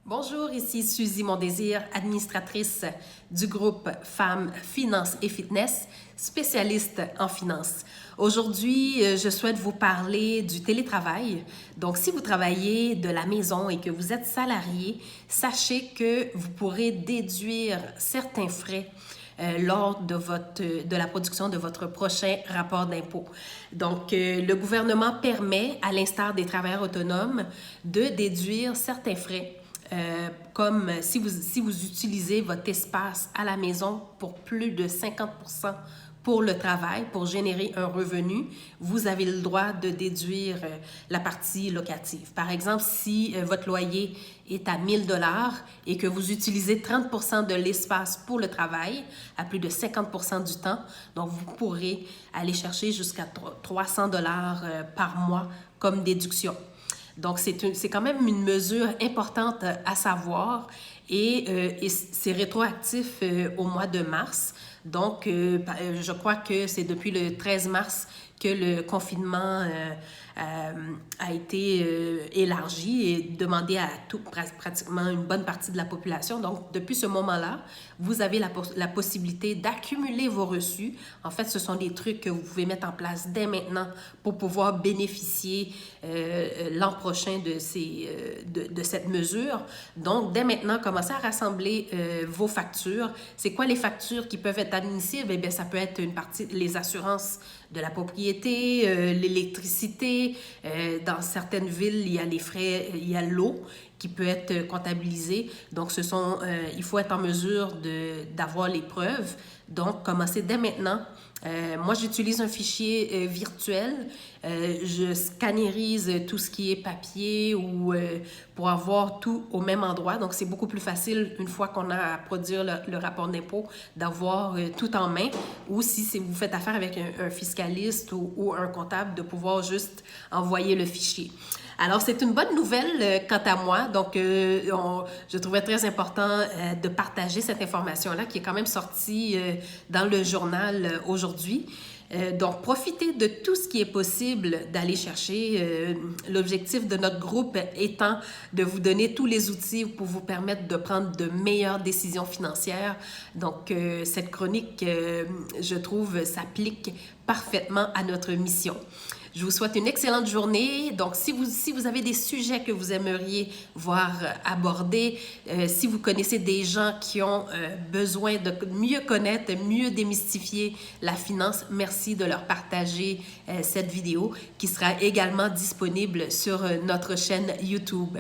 Bonjour, ici Suzy Mondésir, administratrice du groupe Femmes, Finances et Fitness, spécialiste en finance. Aujourd'hui, je souhaite vous parler du télétravail. Donc, si vous travaillez de la maison et que vous êtes salarié, sachez que vous pourrez déduire certains frais lors de la production de votre prochain rapport d'impôt. Donc, le gouvernement permet, à l'instar des travailleurs autonomes, de déduire certains frais. Comme si vous utilisez votre espace à la maison pour plus de 50% pour le travail, pour générer un revenu, vous avez le droit de déduire la partie locative. Par exemple, si votre loyer est à 1 000 $ et que vous utilisez 30% de l'espace pour le travail, à plus de 50% du temps, donc vous pourrez aller chercher jusqu'à 300 $ par mois comme déduction. Donc, c'est quand même une mesure importante à savoir et c'est rétroactif au mois de mars. Donc, je crois que c'est depuis le 13 mars que le confinement a été élargi et demandé à pratiquement une bonne partie de la population. Donc, depuis ce moment-là, vous avez la possibilité d'accumuler vos reçus. En fait, ce sont des trucs que vous pouvez mettre en place dès maintenant pour pouvoir bénéficier l'an prochain de cette mesure. Donc, dès maintenant, commencez à rassembler vos factures. C'est quoi les factures qui peuvent être admissibles? Eh bien, ça peut être une partie, les assurances de la propriété, l'électricité. Dans certaines villes, il y a les frais, il y a l'eau qui peut être comptabilisée. Donc, il faut être en mesure d'avoir les preuves. Donc, commencez dès maintenant. Moi, j'utilise un fichier virtuel. Je scannerise tout ce qui est papier ou pour avoir tout au même endroit. Donc, c'est beaucoup plus facile une fois qu'on a à produire le rapport d'impôt d'avoir tout en main. Ou si vous faites affaire avec un fiscaliste ou un comptable, de pouvoir juste envoyer le fichier. Alors, c'est une bonne nouvelle quant à moi. Donc, je trouvais très important de partager cette information-là qui est quand même sortie dans le journal aujourd'hui. Donc, profitez de tout ce qui est possible d'aller chercher. L'objectif de notre groupe étant de vous donner tous les outils pour vous permettre de prendre de meilleures décisions financières. Donc, cette chronique, je trouve, s'applique parfaitement à notre mission. Je vous souhaite une excellente journée. Donc, si vous avez des sujets que vous aimeriez voir abordés, si vous connaissez des gens qui ont besoin de mieux connaître, mieux démystifier la finance, merci de leur partager cette vidéo qui sera également disponible sur notre chaîne YouTube.